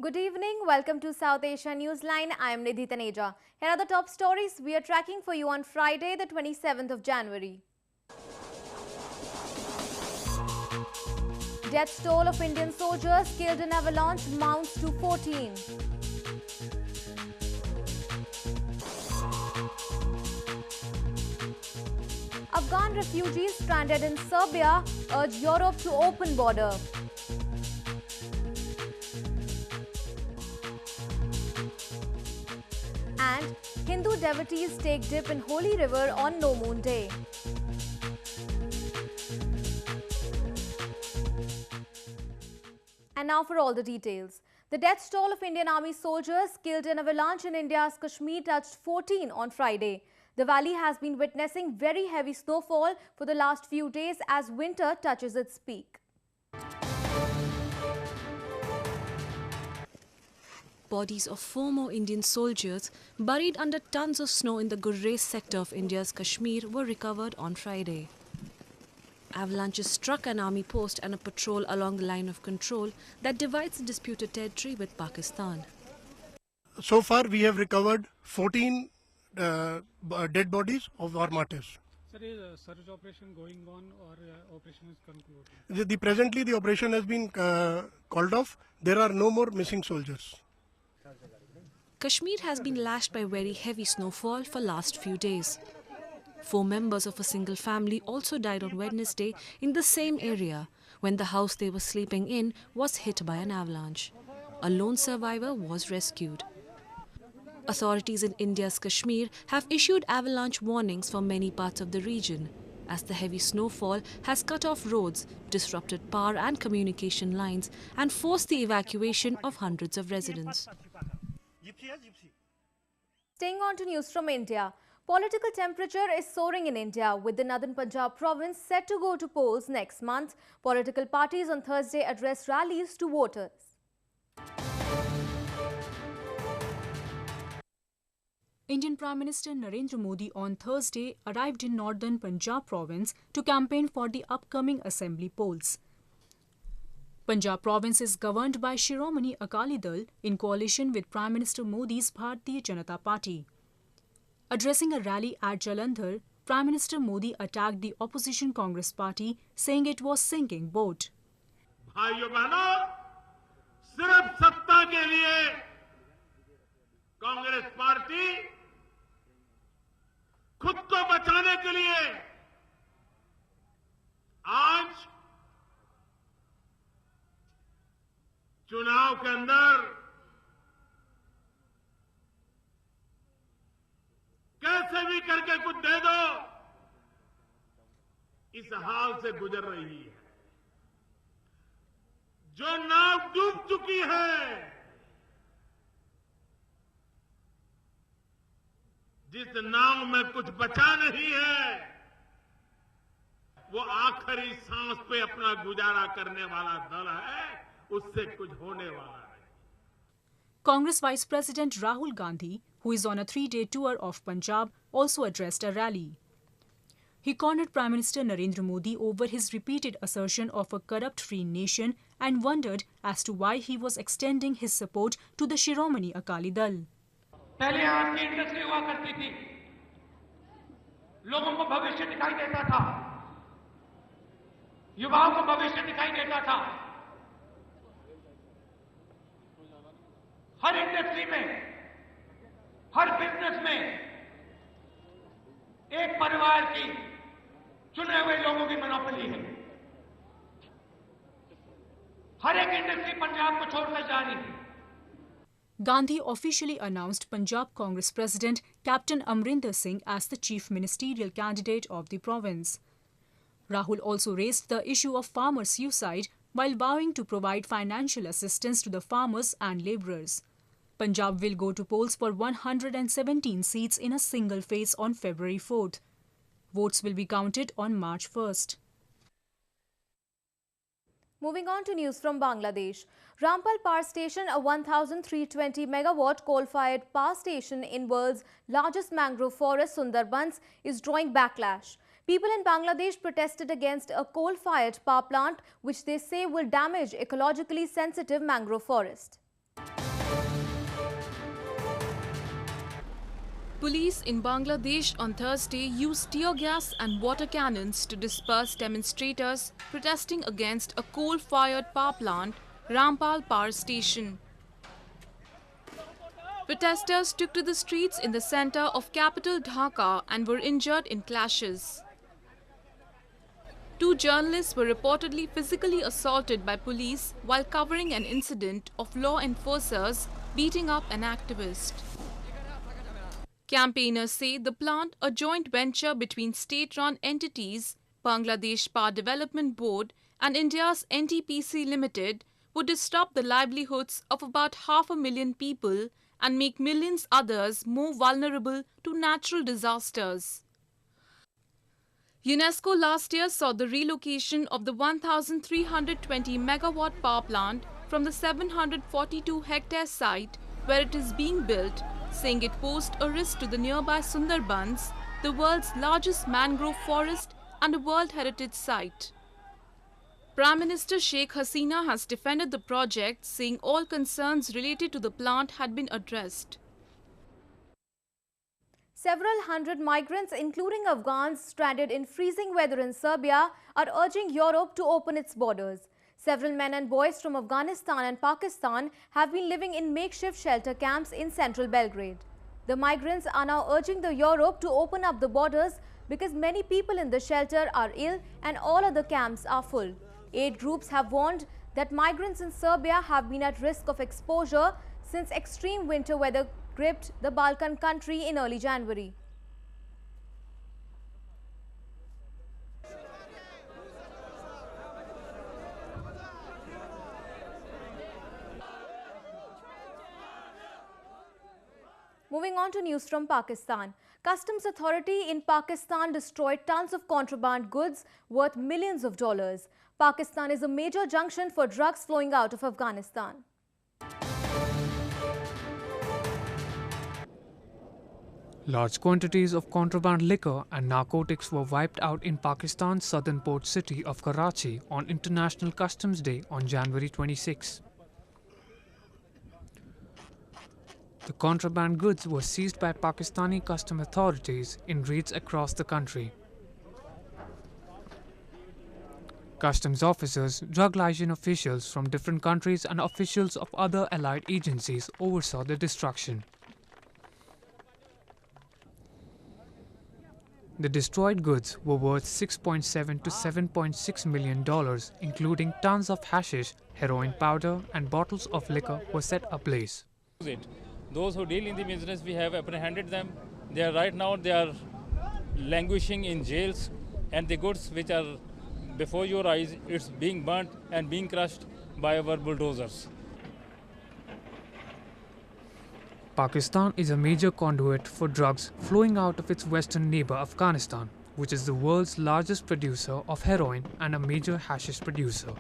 Good evening. Welcome to South Asia Newsline. I am Nidhi Taneja. Here are the top stories we are tracking for you on Friday, the 27th of January. Death toll of Indian soldiers killed in avalanche mounts to 14. Afghan refugees stranded in Serbia urge Europe to open border. And Hindu devotees take dip in holy river on no moon day. And now for all the details. The death toll of Indian Army soldiers killed in avalanche in India's Kashmir touched 14 on Friday. The valley has been witnessing very heavy snowfall for the last few days as winter touches its peak. Bodies of 4 more Indian soldiers buried under tons of snow in the Gurrez sector of India's Kashmir were recovered on Friday. Avalanches struck an army post and a patrol along the line of control that divides the disputed territory with Pakistan. So far, we have recovered 14 dead bodies of our martyrs. Sir, is a search operation going on or operation is concluded? Presently, the operation has been called off. There are no more missing soldiers. Kashmir has been lashed by very heavy snowfall for last few days. 4 members of a single family also died on Wednesday in the same area when the house they were sleeping in was hit by an avalanche. A lone survivor was rescued. Authorities in India's Kashmir have issued avalanche warnings for many parts of the region as the heavy snowfall has cut off roads, disrupted power and communication lines and forced the evacuation of hundreds of residents. Staying on to news from India. Political temperature is soaring in India, with the northern Punjab province set to go to polls next month. Political parties on Thursday addressed rallies to voters. Indian Prime Minister Narendra Modi on Thursday arrived in northern Punjab province to campaign for the upcoming assembly polls. Punjab province is governed by Shiromani Akali Dal in coalition with Prime Minister Modi's Bharatiya Janata Party. Addressing a rally at Jalandhar, Prime Minister Modi attacked the opposition Congress party, saying it was sinking boat. भाइयों बहनों, सिर्फ सत्ता के लिए Congress party खुद को बचाने के लिए आज चुनाव के अंदर कैसे भी करके कुछ दे दो, इस हाल से गुजर रही है। जो नाव डूब चुकी है, जिस नाव में कुछ बचा नहीं है, वो आखिरी सांस पे अपना गुजारा करने वाला दल है, उससे कुछ होने वाला है। Congress Vice President Rahul Gandhi, who is on a 3-day tour of Punjab, also addressed a rally. He cornered Prime Minister Narendra Modi over his repeated assertion of a corrupt-free nation and wondered as to why he was extending his support to the Shiromani Akali Dal. पहले यहाँ की industry हुआ करती थी, लोगों को भविष्य दिखाई देता था, युवाओं को भविष्य दिखाई देता था। हर इंडस्ट्री में, हर बिजनेस में एक परिवार की चुने हुए लोगों की मोनोपोली है। हर एक इंडस्ट्री पंजाब को छोड़कर जा रही है। Gandhi officially announced Punjab Congress President Captain Amrinder Singh as the chief ministerial candidate of the province. Rahul also raised the issue of farmer suicide while vowing to provide financial assistance to the farmers and labourers. Punjab will go to polls for 117 seats in a single phase on February 4th. Votes will be counted on March 1st. Moving on to news from Bangladesh. Rampal Power Station, a 1,320 megawatt coal-fired power station in world's largest mangrove forest, Sundarbans, is drawing backlash. People in Bangladesh protested against a coal-fired power plant which they say will damage ecologically sensitive mangrove forest. Police in Bangladesh on Thursday used tear gas and water cannons to disperse demonstrators protesting against a coal-fired power plant, Rampal Power Station. Protesters took to the streets in the center of capital Dhaka and were injured in clashes. 2 journalists were reportedly physically assaulted by police while covering an incident of law enforcers beating up an activist. Campaigners say the plant, a joint venture between state-run entities, Bangladesh Power Development Board and India's NTPC Limited, would disrupt the livelihoods of about 500,000 people and make millions others more vulnerable to natural disasters. UNESCO last year saw the relocation of the 1,320 megawatt power plant from the 742-hectare site where it is being built, saying it posed a risk to the nearby Sundarbans, the world's largest mangrove forest and a World Heritage Site. Prime Minister Sheikh Hasina has defended the project, saying all concerns related to the plant had been addressed. Several hundred migrants, including Afghans stranded in freezing weather in Serbia, are urging Europe to open its borders. Several men and boys from Afghanistan and Pakistan have been living in makeshift shelter camps in central Belgrade. The migrants are now urging the Europe to open up the borders because many people in the shelter are ill and all other camps are full. Aid groups have warned that migrants in Serbia have been at risk of exposure since extreme winter weather gripped the Balkan country in early January. Moving on to news from Pakistan. Customs authority in Pakistan destroyed tons of contraband goods worth millions of dollars. Pakistan is a major junction for drugs flowing out of Afghanistan. Large quantities of contraband liquor and narcotics were wiped out in Pakistan's southern port city of Karachi on International Customs Day on January 26. The contraband goods were seized by Pakistani customs authorities in raids across the country. Customs officers, drug license officials from different countries and officials of other allied agencies oversaw the destruction. The destroyed goods were worth $6.7 to $7.6 million, including tons of hashish, heroin powder and bottles of liquor were set ablaze. Those who deal in the business, we have apprehended them. They are right now, they are languishing in jails, and the goods which are before your eyes, it's being burnt and being crushed by our bulldozers. Pakistan is a major conduit for drugs flowing out of its western neighbor Afghanistan, which is the world's largest producer of heroin and a major hashish producer.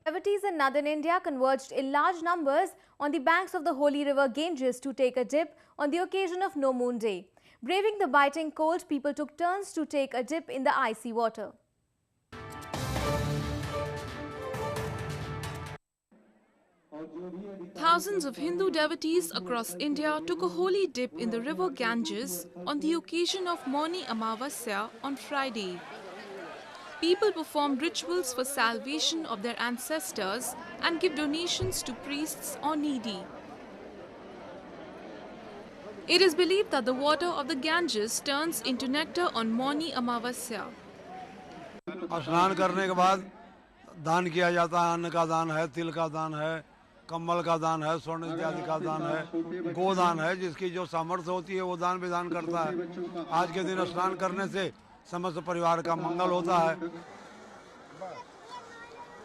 Devotees in northern India converged in large numbers on the banks of the holy river Ganges to take a dip on the occasion of No Moon Day. Braving the biting cold, people took turns to take a dip in the icy water. Thousands of Hindu devotees across India took a holy dip in the river Ganges on the occasion of Mauni Amavasya on Friday. People performed rituals for salvation of their ancestors and give donations to priests or needy. It is believed that the water of the Ganges turns into nectar on Mauni Amavasya. स्नान करने के बाद दान किया जाता है, अन्न का दान है, तिल का दान है, कम्बल का दान है, स्वर्ण इत्यादि का दान है, गोदान है, जिसकी जो सामर्थ्य होती है वो दान विधान करता है। आज के दिन स्नान करने से समस्त परिवार का मंगल होता है।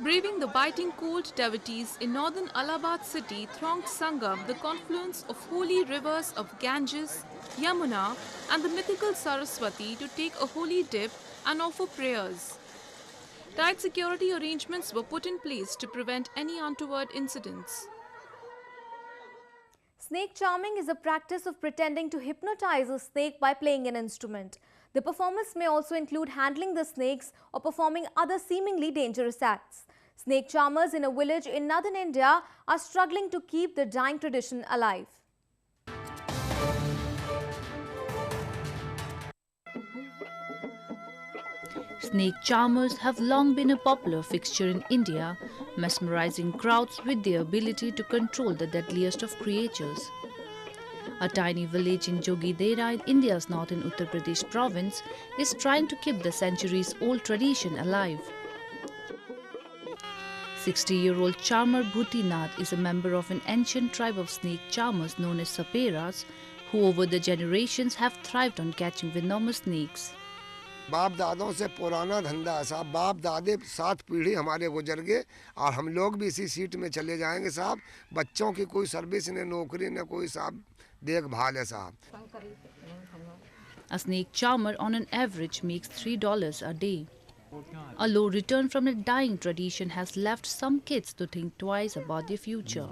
Braving the biting cold, devotees in northern Allahabad city thronged Sangam, the confluence of holy rivers of Ganges, Yamuna and the mythical Saraswati, to take a holy dip and offer prayers. Tight security arrangements were put in place to prevent any untoward incidents. Snake charming is a practice of pretending to hypnotize a snake by playing an instrument. The performance may also include handling the snakes or performing other seemingly dangerous acts. Snake charmers in a village in northern India are struggling to keep the dying tradition alive. Snake charmers have long been a popular fixture in India, mesmerizing crowds with their ability to control the deadliest of creatures. A tiny village in Jogidera in India's northern Uttar Pradesh province is trying to keep the centuries-old tradition alive. 60-year-old charmer Bhutinath is a member of an ancient tribe of snake charmers known as saperas, who over the generations have thrived on catching venomous snakes. बाप दादों से पुराना धंधा है साहब, बाप दादे 7 पीढ़ी हमारे गुजर गए और हम लोग भी इसी सीट में चले जाएंगे साहब। बच्चों की कोई सर्विस न नौकरी न कोई साहब देखभाल है साहब। A snake charmer on an average makes $3 a day. A low return from a dying tradition has left some kids to think twice about their future.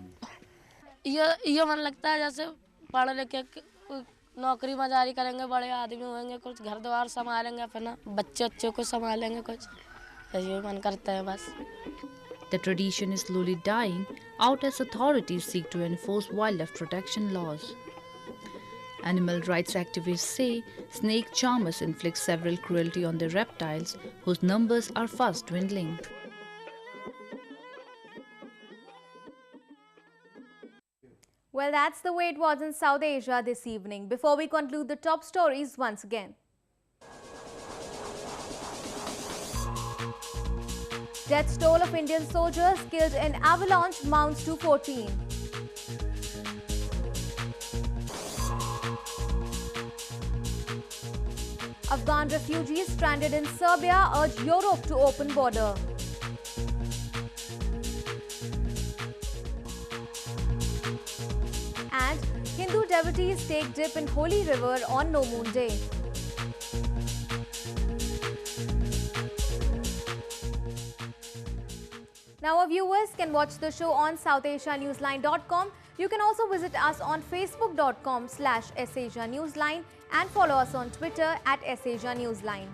ये मन लगता है जैसे पढ़ लिख के नौकरी मजारी करेंगे, बड़े आदमी होंगे, कुछ घर द्वार संभालेंगे, फिर ना बच्चे को संभालेंगे, कुछ ये मन करता है बस। The tradition is slowly dying out as authorities seek to enforce wildlife protection laws. Animal rights activists say snake charmers inflict several cruelty on the reptiles, whose numbers are fast dwindling. Well, that's the way it was in South Asia this evening. Before we conclude the top stories once again. Death toll of Indian soldiers killed in avalanche mounts to 14. Afghan refugees stranded in Serbia urge Europe to open border. And Hindu devotees take dip in holy river on no moon day. Now our viewers can watch the show on SouthAsiaNewsline.com. You can also visit us on Facebook.com/SAsiaNewsline and follow us on Twitter @SAsiaNewsline.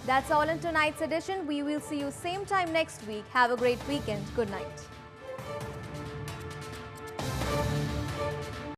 That's all in tonight's edition. We will see you same time next week. Have a great weekend. Good night.